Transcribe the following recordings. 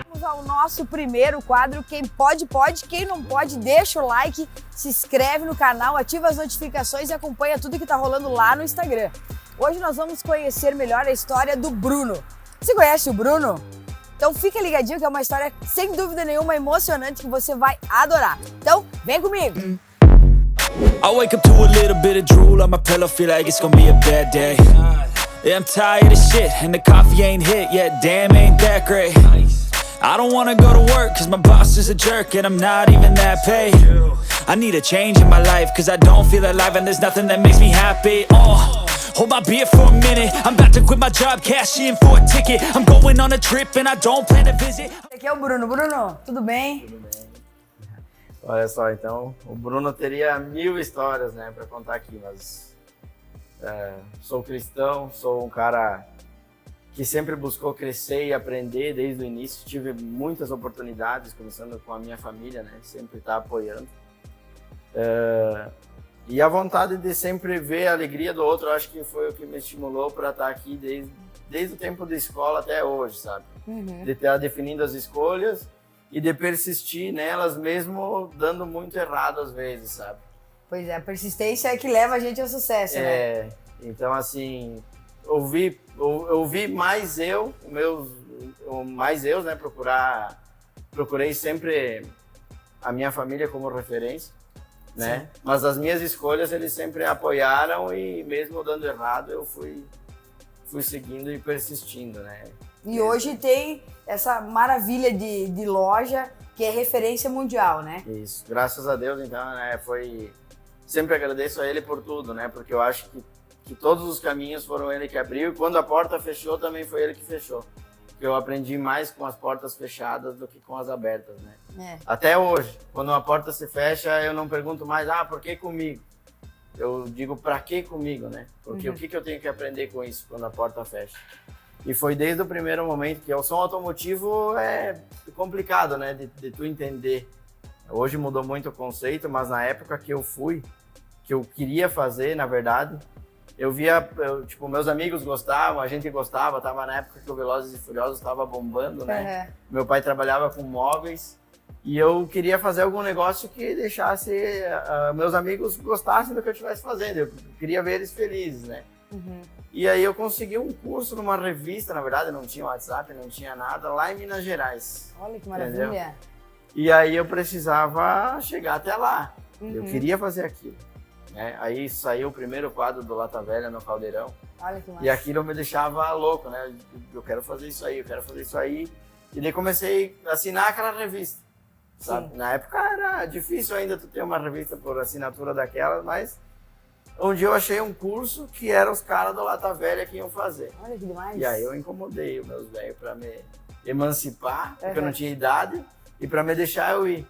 Vamos ao nosso primeiro quadro, quem pode, pode, quem não pode, deixa o like, se inscreve no canal, ativa as notificações e acompanha tudo que tá rolando lá no Instagram. Hoje nós vamos conhecer melhor a história do Bruno. Você conhece o Bruno? Então fica ligadinho que é uma história sem dúvida nenhuma emocionante que você vai adorar. Então vem comigo! I wake up to a little bit of drool on my pillow, feel like it's gonna be a bad day. Yeah, I'm tired of shit and the coffee ain't hit yet, damn ain't that great. I don't wanna go to work cause my boss is a jerk and I'm not even that paid. I need a change in my life cause I don't feel alive and there's nothing that makes me happy. Hold my beer for a minute, I'm about to quit my job, cash in for a ticket. I'm going on a trip and I don't plan to visit. Aqui é o Bruno. Bruno, tudo bem? Tudo bem. Olha só, então, o Bruno teria 1000 histórias, né, para contar aqui, mas sou cristão, sou um cara que sempre buscou crescer e aprender desde o início. Tive muitas oportunidades, começando com a minha família, né, sempre tá apoiando. E a vontade de sempre ver a alegria do outro, acho que foi o que me estimulou para estar aqui desde o tempo da escola até hoje, sabe? De estar definindo as escolhas e de persistir nelas mesmo dando muito errado às vezes, sabe? Pois é, a persistência é que leva a gente ao sucesso, né? Então assim, eu vi mais mais eu, né? Procurei sempre a minha família como referência. Né? Mas as minhas escolhas eles sempre apoiaram e mesmo dando errado eu fui seguindo e persistindo, né? E hoje tem essa maravilha de loja que é referência mundial, né? Isso, graças a Deus então, né? Sempre agradeço a ele por tudo, né? Porque eu acho que todos os caminhos foram ele que abriu e quando a porta fechou também foi ele que fechou. Eu aprendi mais com as portas fechadas do que com as abertas, né? Até hoje, quando uma porta se fecha, eu não pergunto mais, por que comigo? Eu digo, pra que comigo, né? Porque o que eu tenho que aprender com isso quando a porta fecha? E foi desde o primeiro momento que o som automotivo é complicado, né? De tu entender. Hoje mudou muito o conceito, mas na época que eu queria fazer, na verdade, eu via, meus amigos gostavam, a gente gostava, tava na época que o Velozes e Furiosos estava bombando, né? Meu pai trabalhava com móveis e eu queria fazer algum negócio que deixasse meus amigos gostassem do que eu estivesse fazendo, eu queria ver eles felizes, né? E aí eu consegui um curso numa revista, na verdade não tinha WhatsApp, não tinha nada, lá em Minas Gerais. Olha que maravilha! Entendeu? E aí eu precisava chegar até lá, eu queria fazer aquilo. Aí saiu o primeiro quadro do Lata Velha no Caldeirão. Olha que massa. E aquilo me deixava louco, né? Eu quero fazer isso aí, eu quero fazer isso aí. E daí comecei a assinar aquela revista, sabe? Na época era difícil ainda tu ter uma revista por assinatura daquela, mas um dia eu achei um curso que era os caras do Lata Velha que iam fazer. Olha que demais. E aí eu incomodei os meus velhos para me emancipar, porque eu não tinha idade, e para me deixar eu ir,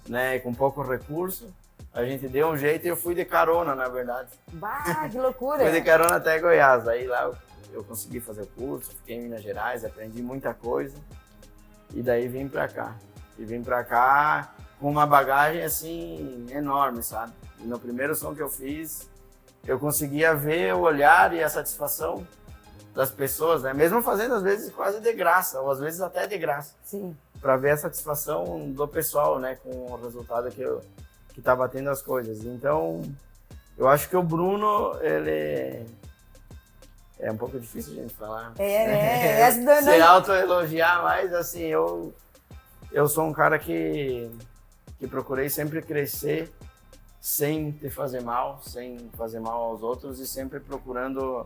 né? Com pouco recurso. A gente deu um jeito e eu fui de carona, na verdade. Bah, que loucura! Fui de carona até Goiás. Aí lá eu consegui fazer o curso, fiquei em Minas Gerais, aprendi muita coisa. E daí vim pra cá. E vim pra cá com uma bagagem, assim, enorme, sabe? E no primeiro som que eu fiz, eu conseguia ver o olhar e a satisfação das pessoas, né? Mesmo fazendo, às vezes, quase de graça, ou às vezes até de graça. Sim. Pra ver a satisfação do pessoal, né? Com o resultado que tá batendo as coisas. Então, eu acho que o Bruno, ele é um pouco difícil a gente falar. Se autoelogiar, mas assim, eu sou um cara que procurei sempre crescer sem te fazer mal, sem fazer mal aos outros e sempre procurando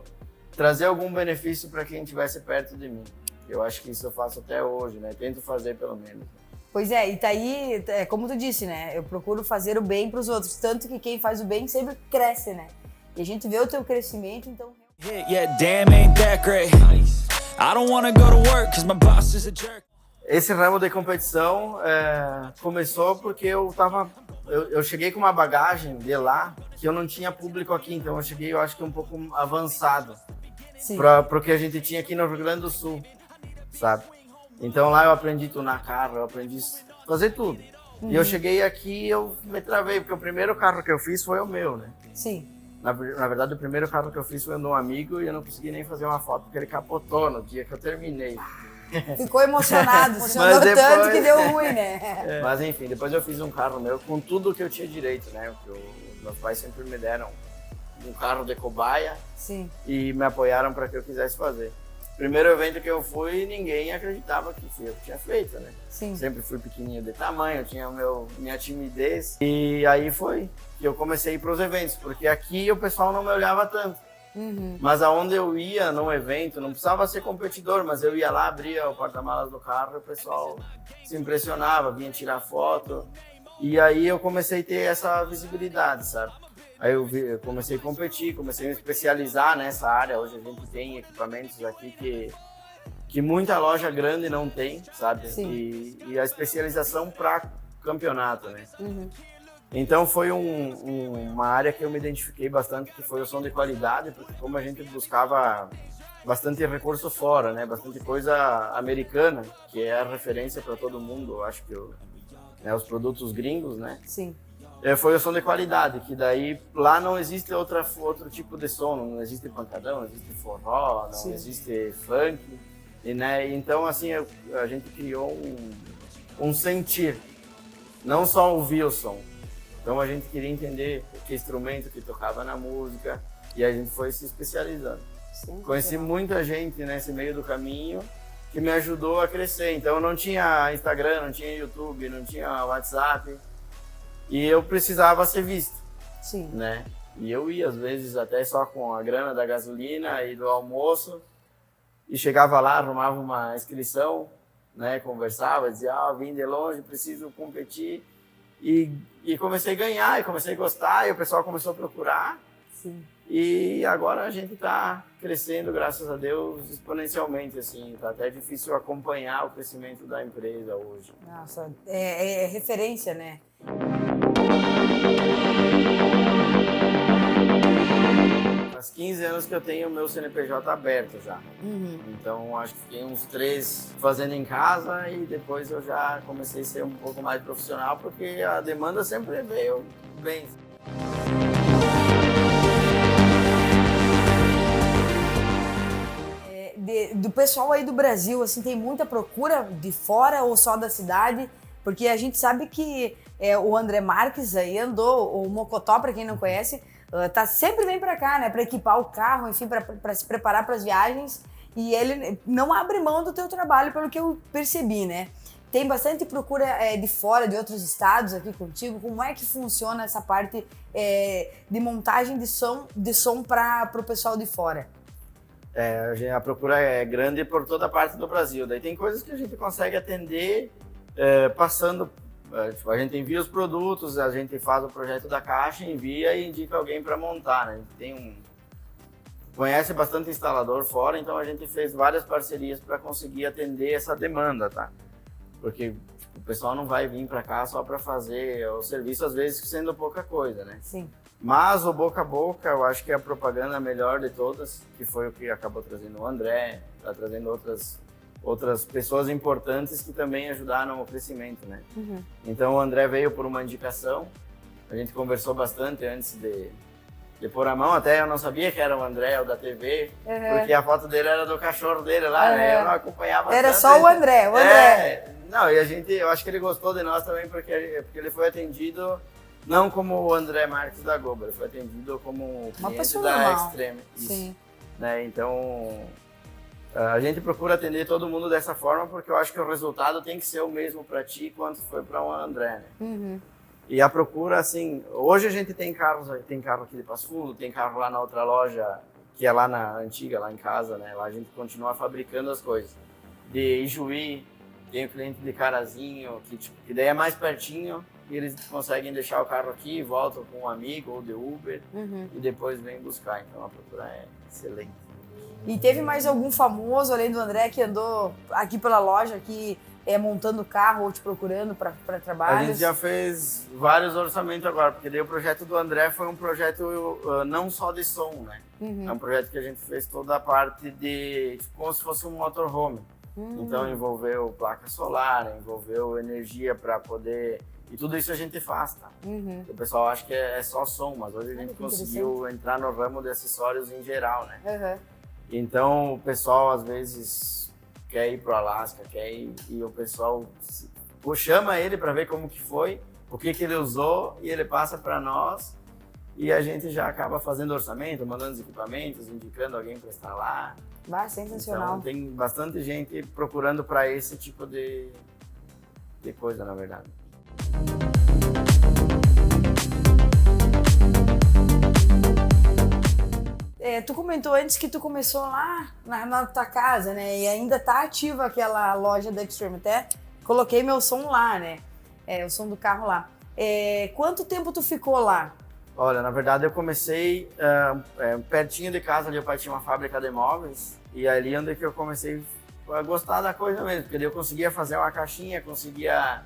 trazer algum benefício para quem estivesse perto de mim. Eu acho que isso eu faço até hoje, né? Tento fazer pelo menos. Pois é, e tá aí, como tu disse, né? Eu procuro fazer o bem pros outros, tanto que quem faz o bem sempre cresce, né? E a gente vê o teu crescimento, então... Esse ramo de competição começou porque eu cheguei com uma bagagem de lá que eu não tinha público aqui, então eu cheguei, eu acho que um pouco avançado para o que a gente tinha aqui no Rio Grande do Sul, sabe? Então lá eu aprendi a tunar carro, eu aprendi a fazer tudo. E eu cheguei aqui e eu me travei, porque o primeiro carro que eu fiz foi o meu, né? Sim. Na verdade, o primeiro carro que eu fiz foi um de um amigo e eu não consegui nem fazer uma foto porque ele capotou no dia que eu terminei. Ficou emocionado, emocionou depois... tanto que deu ruim, né? Mas enfim, depois eu fiz um carro meu com tudo que eu tinha direito, né? Meus pais sempre me deram um carro de cobaia. Sim. E me apoiaram para que eu quisesse fazer. Primeiro evento que eu fui, ninguém acreditava que eu tinha feito, né? Sim. Sempre fui pequenininho de tamanho, tinha minha timidez. E aí foi que eu comecei a ir para os eventos, porque aqui o pessoal não me olhava tanto. Uhum. Mas aonde eu ia num evento, não precisava ser competidor, mas eu ia lá, abria o porta-malas do carro e o pessoal se impressionava, vinha tirar foto. E aí eu comecei a ter essa visibilidade, sabe? Aí eu comecei a competir, comecei a me especializar nessa área. Hoje a gente tem equipamentos aqui que muita loja grande não tem, sabe? Sim. E a especialização para campeonato, né? Uhum. Então foi uma área que eu me identifiquei bastante, que foi o som de qualidade, porque como a gente buscava bastante recurso fora, né? Bastante coisa americana, que é a referência para todo mundo, eu acho que os produtos gringos, né? Sim. Foi o som de qualidade, que daí lá não existe outro tipo de som, não existe pancadão, não existe forró, não Sim. existe funk, e, né? Então assim a gente criou um sentir, não só ouvir o som. Então a gente queria entender que instrumento que tocava na música e a gente foi se especializando. Sim, Conheci muita gente nesse meio do caminho que me ajudou a crescer. Então eu não tinha Instagram, não tinha YouTube, não tinha WhatsApp. E eu precisava ser visto, Sim. né? E eu ia, às vezes, até só com a grana da gasolina e do almoço. E chegava lá, arrumava uma inscrição, né? Conversava, dizia, vim de longe, preciso competir. E comecei a ganhar, e comecei a gostar, e o pessoal começou a procurar. Sim. E agora a gente está crescendo, graças a Deus, exponencialmente, assim. Tá até difícil acompanhar o crescimento da empresa hoje. Nossa, é referência, né? Faz 15 anos que eu tenho o meu CNPJ aberto já. Uhum. Então, acho que fiquei uns 3 fazendo em casa e depois eu já comecei a ser um pouco mais profissional, porque a demanda sempre veio bem. Do pessoal aí do Brasil, assim, tem muita procura de fora ou só da cidade? Porque a gente sabe que o André Marques aí andou, o Mocotó, para quem não conhece, sempre vem para cá, né, para equipar o carro, enfim, para se preparar para as viagens, e ele não abre mão do teu trabalho, pelo que eu percebi, né? Tem bastante procura de fora, de outros estados aqui contigo. Como é que funciona essa parte de montagem de som para o pessoal de fora? A procura é grande por toda parte do Brasil. Daí tem coisas que a gente consegue atender passando. Tipo, a gente envia os produtos, a gente faz o projeto da caixa, envia e indica alguém para montar, né? A gente conhece bastante instalador fora, então a gente fez várias parcerias para conseguir atender essa demanda, tá? Porque tipo, o pessoal não vai vir para cá só para fazer o serviço, às vezes sendo pouca coisa, né? Sim. Mas o boca a boca, eu acho que é a propaganda melhor de todas, que foi o que acabou trazendo o André, tá trazendo outras pessoas importantes que também ajudaram no crescimento, né? Uhum. Então o André veio por uma indicação, a gente conversou bastante antes de pôr a mão, até eu não sabia que era o André, o da TV, porque a foto dele era do cachorro dele lá, né? Eu não acompanhava Era tanto. só o André, Não, e eu acho que ele gostou de nós também, porque ele foi atendido não como o André Marques da Globo, ele foi atendido como uma cliente pessoa da normal. Extreme. Sim. Né? Então, a gente procura atender todo mundo dessa forma, porque eu acho que o resultado tem que ser o mesmo para ti quanto foi para o André, né? Uhum. E a procura, assim, hoje a gente tem carro aqui de Passo Fundo, tem carro lá na outra loja, que é lá na antiga, lá em casa, né? Lá a gente continua fabricando as coisas. De Ijuí, tem o cliente de Carazinho, que daí é mais pertinho, e eles conseguem deixar o carro aqui, voltam com um amigo ou de Uber, e depois vêm buscar. Então a procura é excelente. E teve mais algum famoso, além do André, que andou aqui pela loja, aqui montando carro ou te procurando para trabalhos? A gente já fez vários orçamentos agora, porque daí o projeto do André foi um projeto não só de som, né? É um projeto que a gente fez toda a parte de, como se fosse um motorhome. Então envolveu placa solar, envolveu energia para poder E tudo isso a gente faz, tá? Uhum. O pessoal acha que é só som, mas hoje a gente conseguiu entrar no ramo de acessórios em geral, né? Uhum. Então o pessoal às vezes quer ir pro Alasca, quer ir, e o pessoal chama ele para ver como que foi, o que que ele usou, e ele passa para nós e a gente já acaba fazendo orçamento, mandando os equipamentos, indicando alguém para instalar. Sensacional. Então tem bastante gente procurando para esse tipo de coisa, na verdade. Tu comentou antes que tu começou lá na tua casa, né? E ainda tá ativa aquela loja da Extreme. Até coloquei meu som lá, né? O som do carro lá. Quanto tempo tu ficou lá? Olha, na verdade eu comecei pertinho de casa, ali o pai tinha uma fábrica de móveis, e ali onde que eu comecei a gostar da coisa mesmo, porque daí eu conseguia fazer uma caixinha, conseguia,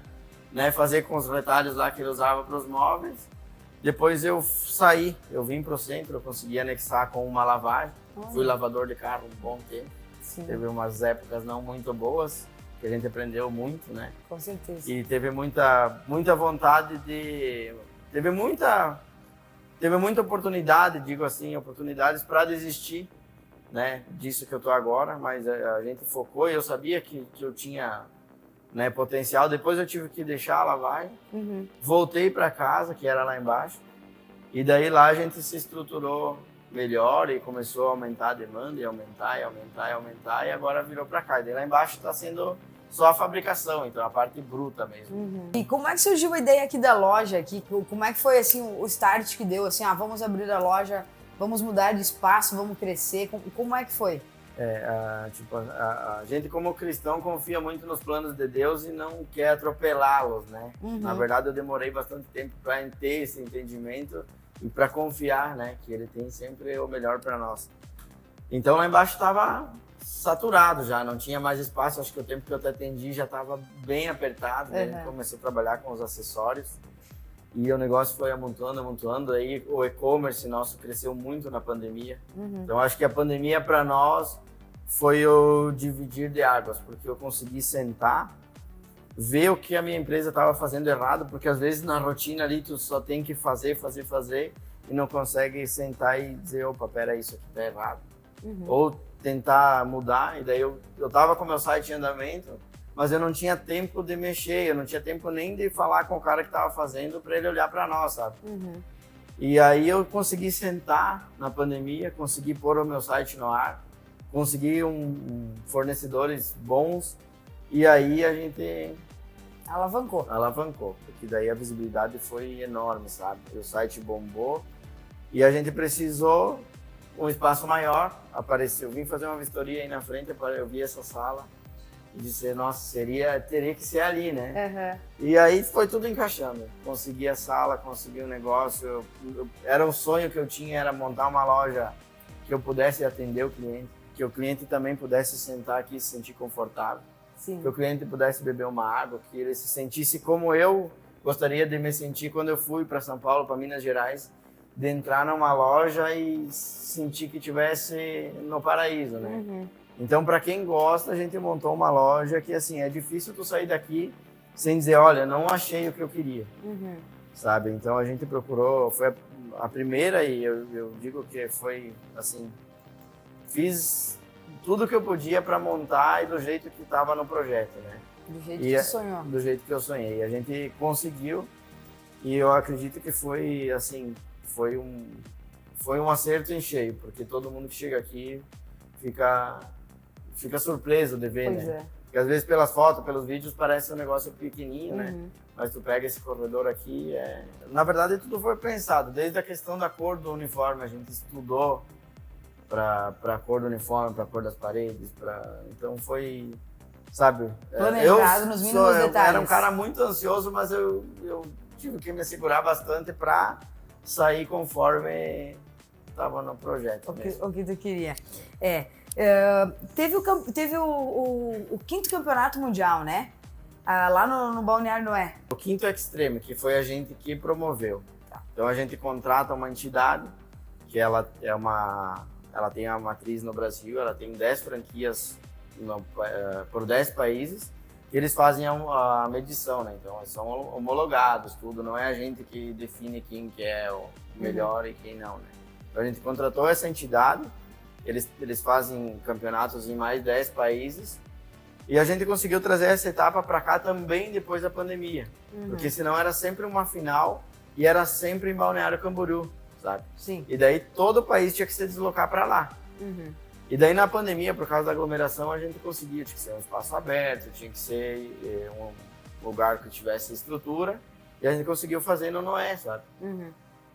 né, fazer com os retalhos lá que ele usava para os móveis. Depois eu saí, eu vim para o centro, eu consegui anexar com uma lavagem. Fui lavador de carro um bom tempo. Sim. Teve umas épocas não muito boas, que a gente aprendeu muito, né? Com certeza. E teve muita vontade de... Teve muita oportunidade, digo assim, oportunidades para desistir, né, disso que eu tô agora, mas a gente focou e eu sabia que eu tinha, né, potencial. Depois eu tive que deixar a lavagem, voltei para casa, que era lá embaixo, e daí lá a gente se estruturou melhor e começou a aumentar a demanda, e aumentar, e agora virou para cá. E daí lá embaixo está sendo só a fabricação, então a parte bruta mesmo. E como é que surgiu a ideia aqui da loja? Como é que foi assim, o start que deu? Assim, vamos abrir a loja, vamos mudar de espaço, vamos crescer. Como é que foi? A gente como cristão confia muito nos planos de Deus e não quer atropelá-los, né? Na verdade eu demorei bastante tempo para ter esse entendimento e para confiar, né, que ele tem sempre o melhor para nós. Então lá embaixo estava saturado já, não tinha mais espaço. Acho que o tempo que eu te atendi já estava bem apertado, né? Comecei a trabalhar com os acessórios e o negócio foi amontoando. Aí o e-commerce nosso cresceu muito na pandemia. Então acho que a pandemia para nós foi o dividir de águas, porque eu consegui sentar, ver o que a minha empresa estava fazendo errado, porque às vezes na rotina ali tu só tem que fazer e não consegue sentar e dizer, opa, pera, isso aqui tá errado. Ou tentar mudar, e daí eu tava com o meu site em andamento, mas eu não tinha tempo de mexer, eu não tinha tempo nem de falar com o cara que tava fazendo para ele olhar para nós, sabe? E aí eu consegui sentar na pandemia, consegui pôr o meu site no ar, consegui fornecedores bons, e aí a gente alavancou, porque daí a visibilidade foi enorme, sabe? O site bombou e a gente precisou um espaço maior. Apareceu, vim fazer uma vistoria aí na frente, eu vi essa sala e disse, nossa, teria que ser ali, né? E aí foi tudo encaixando. Consegui a sala, consegui o negócio. Era um sonho que eu tinha, era montar uma loja que eu pudesse atender o cliente, que o cliente também pudesse sentar aqui e se sentir confortável. Sim. Que o cliente pudesse beber uma água, que ele se sentisse como eu gostaria de me sentir quando eu fui para São Paulo, para Minas Gerais, de entrar numa loja e sentir que estivesse no paraíso, né? Então, para quem gosta, a gente montou uma loja que, assim, é difícil tu sair daqui sem dizer, olha, não achei o que eu queria, sabe? Então, a gente procurou, foi a primeira, e eu digo que foi, assim, fiz tudo que eu podia para montar e do jeito que estava no projeto, né? Do jeito que tu sonhou. Do jeito que eu sonhei. A gente conseguiu e eu acredito que foi, assim, foi um acerto em cheio, porque todo mundo que chega aqui fica surpreso de ver, Pois né? é. Porque às vezes pelas fotos, pelos vídeos parece um negócio pequenininho, né? Mas tu pega esse corredor aqui, na verdade tudo foi pensado, desde a questão da cor do uniforme, a gente estudou para a cor do uniforme, para a cor das paredes, então foi, sabe? Planejado nos mínimos detalhes. Eu era um cara muito ansioso, mas eu tive que me segurar bastante para sair conforme estava no projeto. O que tu queria. Teve o 5º campeonato mundial, né? Lá no Balneário Noé. O 5º Extreme, que foi a gente que promoveu. Então a gente contrata uma entidade que ela tem a matriz no Brasil, ela tem 10 franquias por 10 países, eles fazem a medição, né? Então, eles são homologados, tudo. Não é a gente que define quem que é o melhor e quem não, né? Então, a gente contratou essa entidade, eles fazem campeonatos em mais de 10 países e a gente conseguiu trazer essa etapa para cá também depois da pandemia. Porque senão era sempre uma final e era sempre em Balneário Camboriú, sabe? Sim. E daí todo o país tinha que se deslocar para lá. E daí na pandemia, por causa da aglomeração, a gente conseguia, tinha que ser um espaço aberto, tinha que ser um lugar que tivesse estrutura, e a gente conseguiu fazer no Noé, sabe?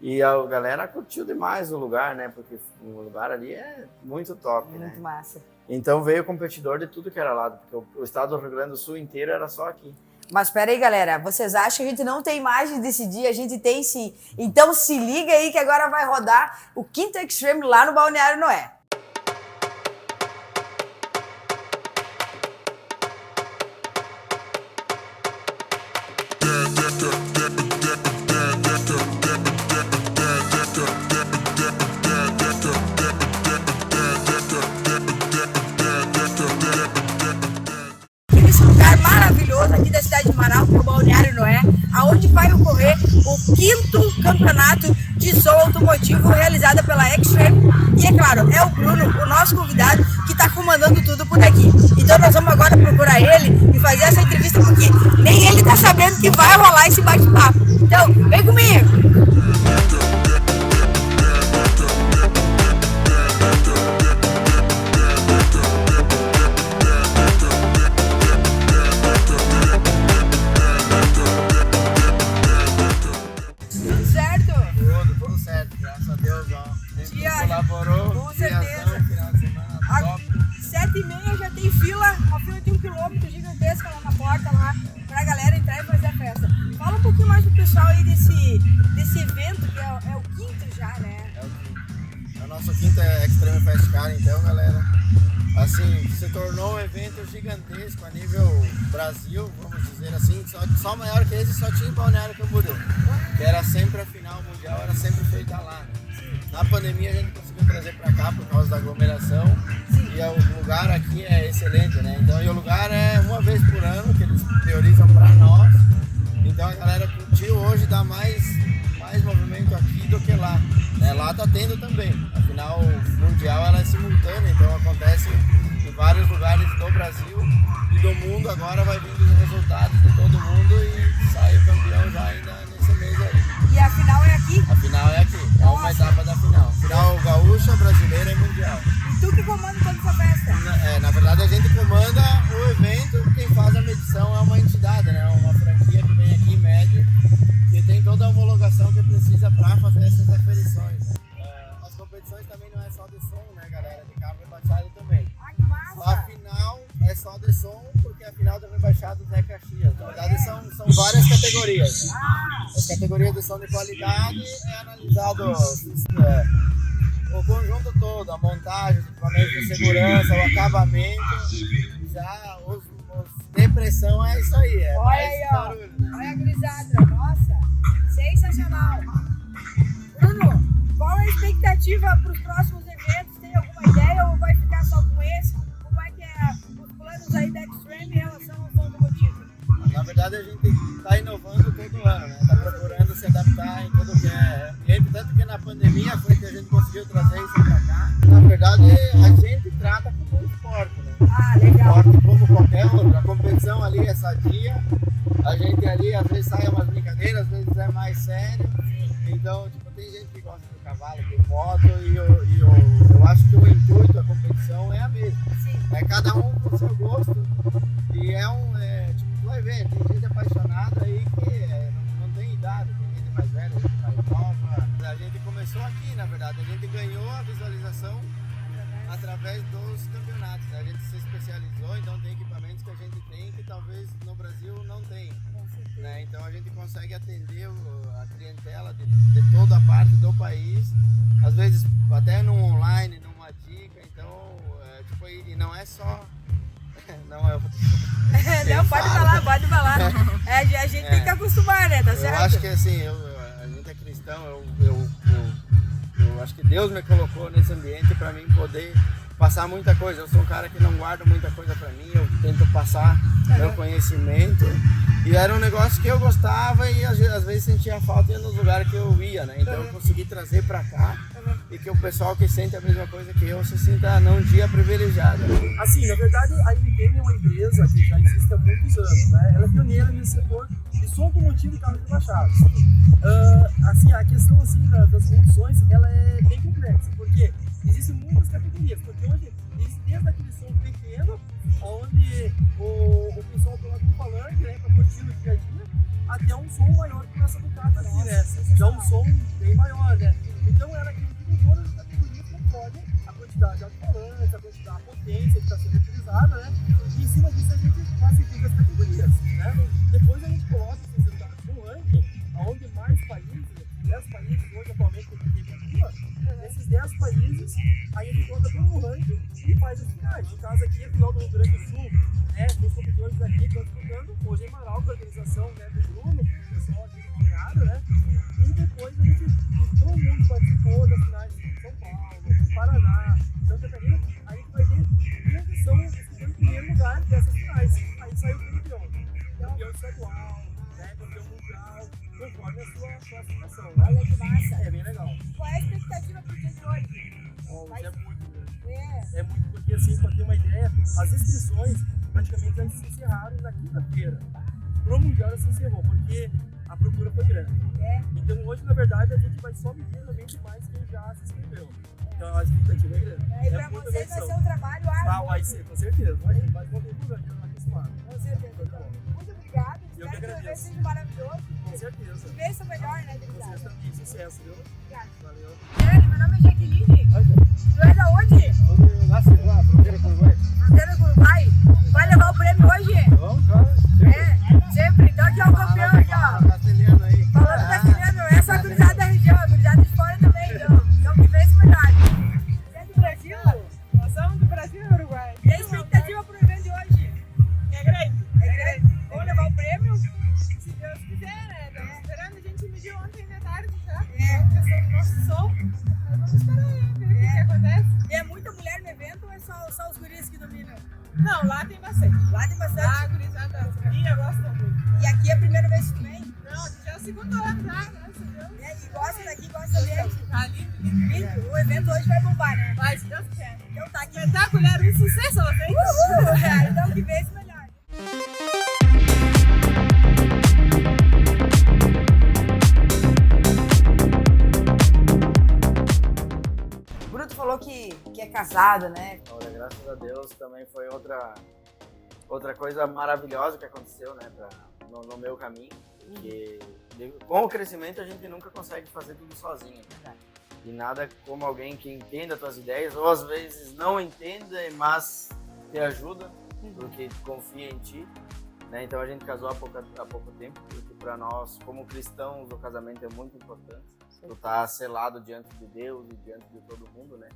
E a galera curtiu demais o lugar, né? Porque o lugar ali é muito top, né? Muito massa. Então veio competidor de tudo que era lá, porque o estado do Rio Grande do Sul inteiro era só aqui. Mas pera aí, galera, vocês acham que a gente não tem imagem desse dia? A gente tem sim. Então se liga aí que agora vai rodar o 5º Extreme lá no Balneário Noé. Esse lugar maravilhoso aqui da cidade de Manaus, que é o Balneário Noé, aonde vai ocorrer o 5º campeonato de som automotivo realizado pela Extreme. E é claro, é o Bruno, o nosso convidado, que está comandando tudo por aqui. Então nós vamos agora procurar ele e fazer essa entrevista, porque nem ele está sabendo que vai rolar esse bate-papo. Então, vem comigo! Tudo certo, graças a Deus, ó. Tia, Colaborou, com certeza. Final de semana top. 7h30 já tem fila, uma fila de 1 quilômetro gigantesca lá na porta, lá, pra galera entrar e fazer a festa. Fala um pouquinho mais pro pessoal aí desse evento, que é o 5º já, né? É o 5º. É o nosso 5º Extreme Fast Car, então, galera. Assim, se tornou um evento gigantesco a nível Brasil, vamos dizer assim. Só maior que esse só tinha em Balneário Camboriú, que era sempre a final mundial, era sempre feita lá, né? Na pandemia a gente conseguiu trazer para cá por causa da aglomeração. E o lugar aqui é excelente, né? Então, e o lugar é uma vez por ano que eles priorizam para nós. Então a galera curtiu, hoje dá mais movimento aqui do que lá, né? Lá tá tendo também. A final mundial ela é simultânea, então acontece em vários lugares do Brasil e do mundo. Agora vai vindo os resultados de todo mundo e sai o campeão já ainda nesse mês aí. E a final é aqui? A final é aqui, é uma etapa da final. Final gaúcha, brasileira e mundial. E tu que comanda toda essa festa? Na verdade a gente comanda o evento, quem faz a medição é uma entidade, né? Uma franquia que vem aqui e mede, que tem toda a homologação que precisa para fazer essas aferições. Né? As competições também não é só de som, né, galera? De carro rebaixado também. Ai, que massa! A final é só de som, porque a final do rebaixado é Caxias. Na verdade são várias categorias. Né? As categorias de som de qualidade é analisado o conjunto todo, a montagem, os equipamentos de segurança, o acabamento. Já os depressão é isso aí, é olha mais aí, ó. barulho, né? Olha a gurizada, nossa, sensacional. Bruno, qual é a expectativa para os próximos eventos? Tem alguma ideia ou vai ficar só com esse? Como é que é os planos aí da Extreme em relação ao som automotivo? Na verdade a gente está inovando todo ano, né? Está procurando se adaptar em tudo que é ambiente, tanto que na pandemia foi que a gente conseguiu trazer isso para cá. Na verdade a gente trata como um esporte, né? Ah, legal. Esporte como qualquer outro, a competição ali é sadia, a gente ali às vezes sai umas brincadeiras, às vezes é mais sério. Então, tipo, tem gente que gosta de cavalo, de moto, e eu acho que o intuito da competição é a mesma. Sim. É cada um com o seu gosto, e tipo, tu vai ver, tem gente apaixonada aí que não tem idade, tem gente mais velha, gente mais nova. A gente começou aqui, na verdade, a gente ganhou a visualização através dos campeonatos, né? A gente se especializou, então tem equipamentos que a gente tem que talvez no Brasil não tem, né? Então a gente consegue atender a clientela de toda a parte do país, às vezes até no online, numa dica, então tipo, e não é só não, eu não, pode falar. A gente tem que acostumar, né? Tá certo? Eu acho que assim, a gente é cristão, eu acho que Deus me colocou nesse ambiente para mim poder passar muita coisa. Eu sou um cara que não guarda muita coisa pra mim, eu tento passar meu conhecimento. E era um negócio que eu gostava e às vezes sentia falta nos lugares que eu ia, né? Então eu consegui trazer pra cá e que o pessoal que sente a mesma coisa que eu se sinta num dia privilegiado. Assim, na verdade, a MTM é uma empresa que já existe há muitos anos, né? Ela é pioneira nesse setor de som automotivo e carros rebaixados. Assim, a questão assim, das condições, ela é bem complexa, porque existem muitas categorias, porque hoje existe desde aquele som pequeno, onde o pessoal coloca um falante, né, para curtir no dia a dia, até um som maior que essa Ducati aqui, né? Já um som bem maior, né? Então ela acredita em todas as categorias que podem, a quantidade de alto-falantes, a quantidade, a potência que está sendo utilizada, né? E em cima disso a gente classifica as categorias, né? Depois a gente coloca esses resultados no ranking, onde mais países, 10 países hoje atualmente que a gente atua, nesses 10 países, aí a gente coloca tudo no ranking e faz as finais. No caso aqui, a final do Rio Grande do Sul, né, dos competidores daqui que estão disputando, hoje em Marau, com a organização, né, do Bruno, o pessoal aqui do Balneário, né, e depois a gente, todo mundo participou das finais de São Paulo, Paraná, Santa Catarina, a gente vai ver quem são os que estão em primeiro lugar dessas finais. Aí saiu o campeão estadual, né, campeão mundial, conforme a sua classificação. Né? Olha que massa. É bem legal. Qual é a expectativa pro dia de hoje? Hoje é muito grande. É muito, porque assim, para ter uma ideia, as inscrições praticamente já se encerraram na quinta-feira. Pro Mundial já se encerrou, porque a procura foi grande. Então hoje, na verdade, a gente vai só medir realmente mais quem já se inscreveu. Então a expectativa é grande. E para vocês vai ser um trabalho árduo. Vai ser, com certeza. Vai contribuir acostumado. Com certeza. Muito obrigada. Eu que Espero que o evento agradeço. seja maravilhoso. Com certeza. E vença melhor, né, Vocês Deus? também, sucesso, viu? Obrigada. Valeu. Dani, meu nome é Jaqueline. Tu é da onde? Nasci lá, fronteira com o Uruguai. Fronteira com o Uruguai. Vai levar o prêmio hoje? Vamos, cara. Sempre. Então aqui é o campeão aqui, ó. Castelhano aí. Falando castelhano, essa é a gurizada da região, a gurizada de fora também, então que vence melhor. Você é do Brasil? Nós somos do Brasil e Uruguai. E a expectativa pro evento de hoje? É grande. É grande. Vamos levar o prêmio? Se Deus quiser, né? Estamos esperando. A gente mediu ontem de tarde já. É. A questão do nosso som. Mas vamos esperar aí, ver o que acontece. E é muita mulher no evento ou é só os guris que dominam? Não, lá tem bastante. Lá tem bastante. Lá a gurizada, as gurias gostam muito. E aqui é a primeira vez que tu vem? Não, aqui já é o segundo ano já, graças a Deus. E gosta daqui, gosta do ambiente? Tá lindo, lindo. Lindo. O evento hoje vai bombar, né? Vai, se Deus quiser. Então tá aqui. Espetacular, um sucesso ela fez. Uhul! Então que vence melhor. Bruto falou que é casado, né? Olha, graças a Deus também foi outra coisa maravilhosa que aconteceu, né, no meu caminho. Porque com o crescimento a gente nunca consegue fazer tudo sozinho. Né? E nada como alguém que entenda as tuas ideias, ou às vezes não entenda, mas te ajuda, porque confia em ti. Né? Então a gente casou há pouco tempo, porque para nós, como cristãos, o casamento é muito importante. Tu tá selado diante de Deus e diante de todo mundo, né?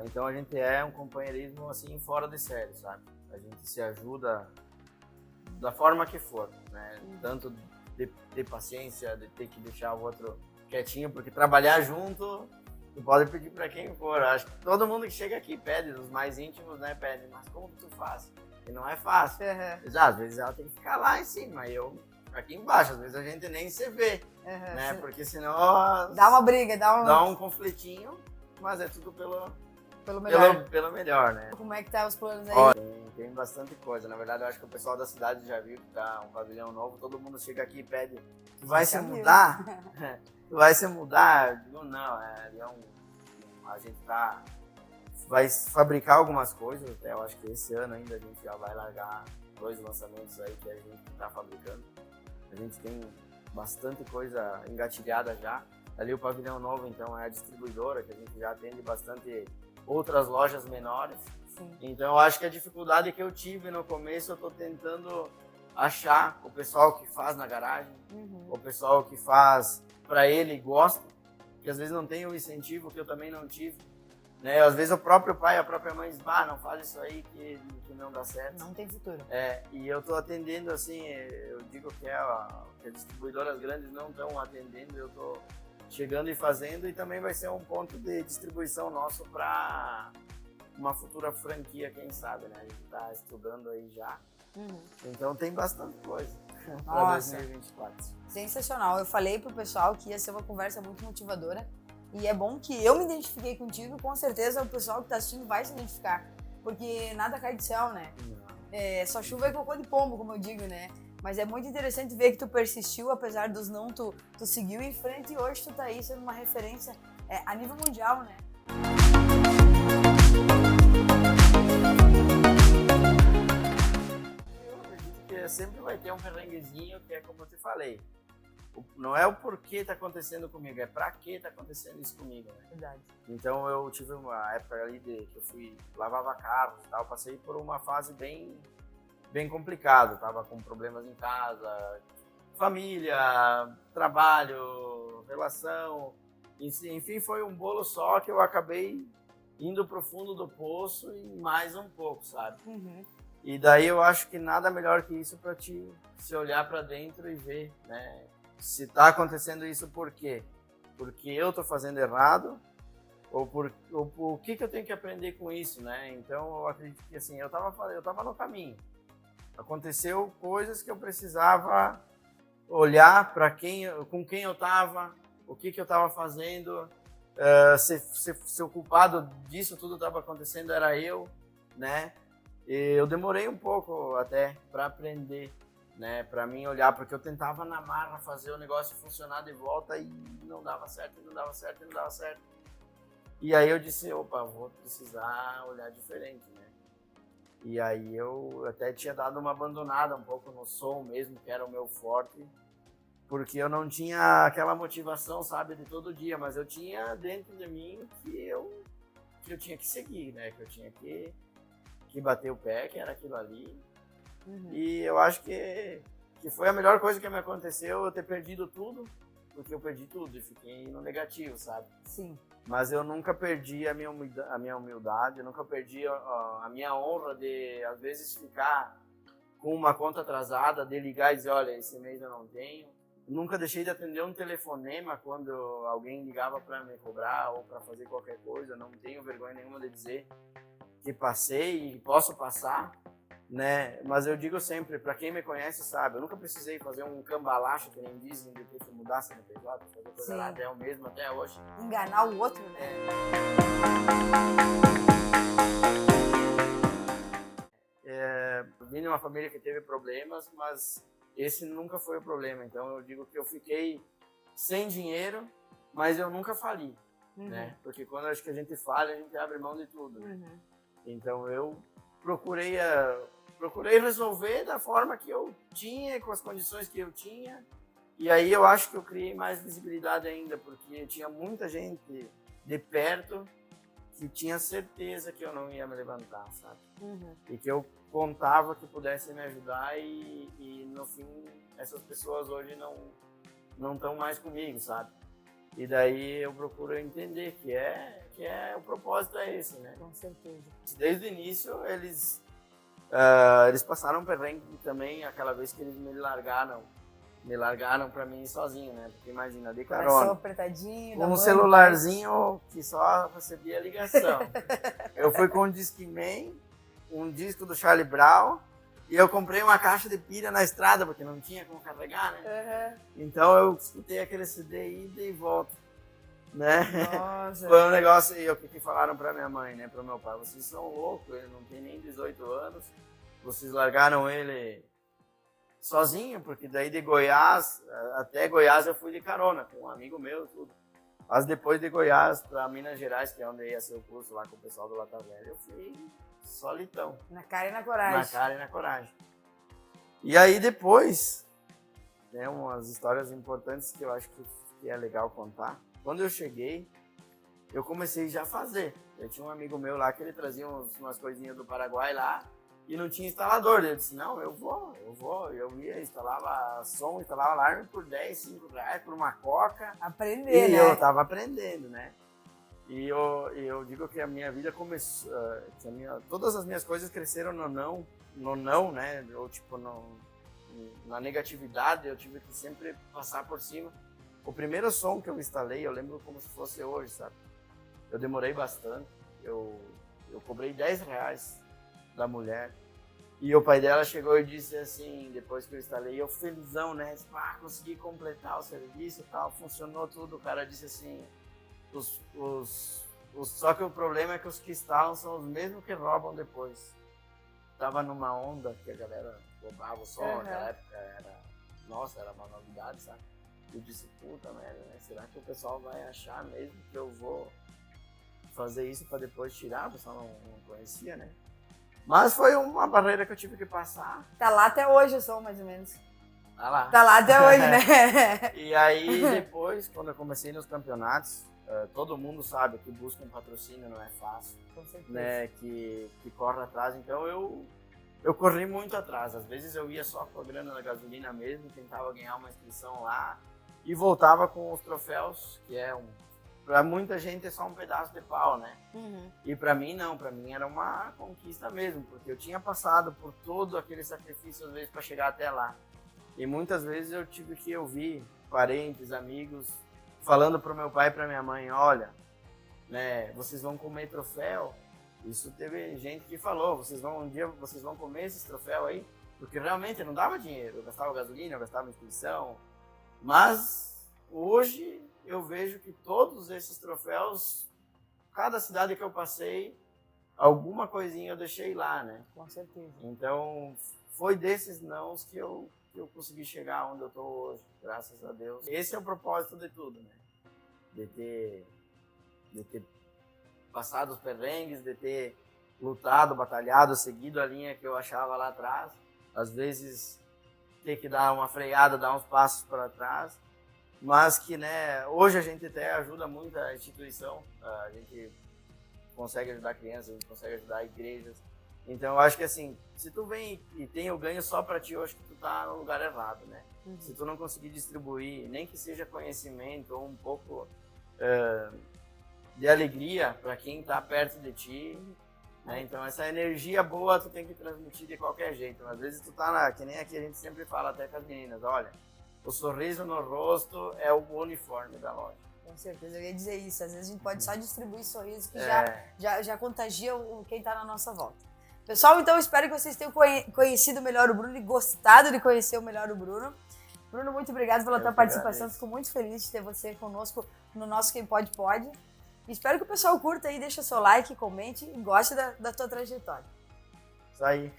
Então a gente é um companheirismo assim fora de série, sabe? A gente se ajuda da forma que for, né? Tanto de ter paciência, de ter que deixar o outro quietinho, porque trabalhar junto, tu pode pedir para quem for. Acho que todo mundo que chega aqui pede, os mais íntimos, né? Pede, mas como que tu faz? E não é fácil. Às vezes ela tem que ficar lá em cima, e eu aqui embaixo. Às vezes a gente nem se vê, né? Porque senão dá uma briga, dá um conflitinho, mas é tudo pelo melhor. Pelo melhor, né? Como é que tá os planos aí? Olha, tem bastante coisa. Na verdade, eu acho que o pessoal da cidade já viu que tá um pavilhão novo. Todo mundo chega aqui e pede, tu vai se mudar? Tu vai se mudar? Eu digo, não, a gente vai fabricar algumas coisas. Até eu acho que esse ano ainda a gente já vai largar 2 lançamentos aí que a gente tá fabricando. A gente tem bastante coisa engatilhada já. Ali o pavilhão novo, então, é a distribuidora, que a gente já atende bastante outras lojas menores. Sim. Então, eu acho que a dificuldade que eu tive no começo, eu tô tentando achar o pessoal que faz na garagem, o pessoal que faz para ele e gosta, que às vezes não tem o incentivo que eu também não tive. Né? Às vezes o próprio pai, a própria mãe diz, não faz isso aí que não dá certo. Não tem futuro. E eu tô atendendo assim, eu digo que as distribuidoras grandes não estão atendendo, eu tô chegando e fazendo, e também vai ser um ponto de distribuição nosso para uma futura franquia, quem sabe, né? A gente está estudando aí já. Então tem bastante coisa para Nossa. 2024. Sensacional. Eu falei pro pessoal que ia ser uma conversa muito motivadora e é bom que eu me identifiquei contigo, com certeza o pessoal que tá assistindo vai se identificar, porque nada cai do céu, né? Só chuva é cocô de pombo, como eu digo, né? Mas é muito interessante ver que tu persistiu, apesar dos não, tu seguiu em frente e hoje tu tá aí sendo uma referência a nível mundial, né? Eu acredito que sempre vai ter um perrenguezinho, que é como eu te falei. Não é o porquê tá acontecendo comigo, é pra que tá acontecendo isso comigo, né? Verdade. Então eu tive uma época ali que eu lavava carros e tal, passei por uma fase bem complicada, tava com problemas em casa, família, trabalho, relação, enfim, foi um bolo só que eu acabei indo pro fundo do poço e mais um pouco, sabe? E daí eu acho que nada melhor que isso para te se olhar para dentro e ver, né? Se tá acontecendo isso por quê? Porque eu tô fazendo errado ou o que eu tenho que aprender com isso, né? Então eu acredito que assim, eu tava no caminho. Aconteceu coisas que eu precisava olhar para com quem eu tava, o que eu estava fazendo, se o culpado disso tudo estava acontecendo era eu, né? E eu demorei um pouco até para aprender, né? Para mim olhar, porque eu tentava na marra fazer o negócio funcionar de volta e não dava certo, não dava certo, não dava certo. E aí eu disse, opa, vou precisar olhar diferente, né? E aí eu até tinha dado uma abandonada um pouco no som mesmo, que era o meu forte, porque eu não tinha aquela motivação, sabe, de todo dia, mas eu tinha dentro de mim que eu tinha que seguir, né? Que eu tinha que bater o pé, que era aquilo ali. E eu acho que foi a melhor coisa que me aconteceu eu ter perdido tudo, porque eu perdi tudo e fiquei no negativo, sabe? Sim. Mas eu nunca perdi a minha humildade, eu nunca perdi a minha honra de, às vezes, ficar com uma conta atrasada, de ligar e dizer, olha, esse mês eu não tenho. Nunca deixei de atender um telefonema quando alguém ligava para me cobrar ou para fazer qualquer coisa. Eu não tenho vergonha nenhuma de dizer que passei e posso passar, né? Mas eu digo sempre, para quem me conhece sabe, eu nunca precisei fazer um cambalacho, que nem dizem, de ter que mudar CNPJ, fazer coisa lá, é o mesmo até hoje. Enganar o outro, né? Eu vim de uma família que teve problemas, mas esse nunca foi o problema. Então eu digo que eu fiquei sem dinheiro, mas eu nunca fali, né? Porque quando acho que a gente falha, a gente abre mão de tudo. Então eu procurei resolver da forma que eu tinha, com as condições que eu tinha. E aí eu acho que eu criei mais visibilidade ainda, porque tinha muita gente de perto que tinha certeza que eu não ia me levantar, sabe? E que eu contava que pudesse me ajudar e no fim essas pessoas hoje não estão mais comigo, sabe? E daí eu procuro entender que o propósito é esse, né? Com certeza. Desde o início eles passaram um perrengue também, aquela vez que eles me largaram pra mim ir sozinho, né? Porque imagina, de carona. Começou apertadinho. Um celularzinho que só recebia ligação. Eu fui com um Discman, um disco do Charlie Brown, e eu comprei uma caixa de pilha na estrada, porque não tinha como carregar, né? Então eu escutei aquele CD ida e volta, né? Nossa. Foi um negócio, e o que falaram pra minha mãe, né? Pro meu pai, vocês são loucos, ele não tem nem 18 anos, vocês largaram ele sozinho, porque daí de Goiás, até Goiás eu fui de carona, com um amigo meu, tudo. Mas depois de Goiás para Minas Gerais, que é onde ia ser o curso lá com o pessoal do Lata Velha, eu fui solitão. Na cara e na coragem. Na cara e na coragem. E aí depois, né, umas histórias importantes que eu acho que é legal contar. Quando eu cheguei, eu comecei já a fazer. Eu tinha um amigo meu lá que ele trazia umas coisinhas do Paraguai lá, e não tinha instalador. Eu disse, não, eu vou. Eu ia, instalava som, instalava alarme por 10, 5 reais, por uma coca. Aprender, e né? eu tava aprendendo, né? E eu digo que a minha vida começou, todas as minhas coisas cresceram no não, né? Ou tipo, na negatividade, eu tive que sempre passar por cima. O primeiro som que eu instalei, eu lembro como se fosse hoje, sabe? Eu demorei bastante. Eu cobrei R$10 da mulher. E o pai dela chegou e disse assim, depois que eu instalei, eu felizão, né? Consegui completar o serviço e tal, funcionou tudo. O cara disse assim, só que o problema é que os que instalam são os mesmos que roubam depois. Tava numa onda que a galera roubava o som, naquela época era uma novidade, sabe? Eu disse, puta merda, né? Será que o pessoal vai achar mesmo que eu vou fazer isso para depois tirar? O pessoal não conhecia, né? Mas foi uma barreira que eu tive que passar. Tá lá até hoje o som, mais ou menos. Tá lá. Tá lá até hoje, né? E aí, depois, quando eu comecei nos campeonatos, todo mundo sabe que busca um patrocínio não é fácil. Com certeza. Né? Que corre atrás. Então, eu corri muito atrás. Às vezes, eu ia só com a grana da gasolina mesmo, tentava ganhar uma inscrição lá e voltava com os troféus, que pra muita gente é só um pedaço de pau, né? Uhum. E pra mim não, pra mim era uma conquista mesmo, porque eu tinha passado por todo aquele sacrifício às vezes para chegar até lá. E muitas vezes eu tive que ouvir parentes, amigos, falando pro meu pai e pra minha mãe, olha, né, vocês vão comer troféu. Isso teve gente que falou, um dia vocês vão comer esses troféus aí, porque realmente não dava dinheiro, eu gastava gasolina, eu gastava inscrição, mas hoje eu vejo que todos esses troféus, cada cidade que eu passei, alguma coisinha eu deixei lá, né? Com certeza. Então, foi desses nãos que eu consegui chegar onde eu tô hoje, graças a Deus. Esse é o propósito de tudo, né? De ter passado os perrengues, de ter lutado, batalhado, seguido a linha que eu achava lá atrás. Às vezes, ter que dar uma freada, dar uns passos para trás. Mas que, né, hoje a gente até ajuda muito a instituição, a gente consegue ajudar crianças, a gente consegue ajudar igrejas. Então eu acho que assim, se tu vem e tem o ganho só pra ti, eu acho que tu tá no lugar errado, né? Uhum. Se tu não conseguir distribuir, nem que seja conhecimento ou um pouco de alegria pra quem tá perto de ti, né? Então essa energia boa tu tem que transmitir de qualquer jeito. Às vezes tu tá que nem aqui a gente sempre fala até com as meninas, olha, o sorriso no rosto é o uniforme da loja. Com certeza, eu ia dizer isso. Às vezes a gente pode só distribuir sorrisos que já contagia quem está na nossa volta. Pessoal, então eu espero que vocês tenham conhecido melhor o Bruno e gostado de conhecer melhor o Bruno. Bruno, muito obrigado pela tua participação. Fico muito feliz de ter você conosco no nosso Quem Pode Pode. E espero que o pessoal curta aí, deixa seu like, comente e goste da tua trajetória. Isso aí.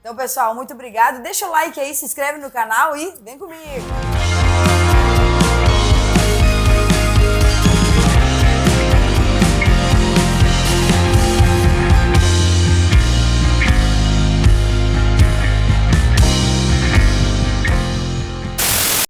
Então, pessoal, muito obrigado. Deixa o like aí, se inscreve no canal e vem comigo!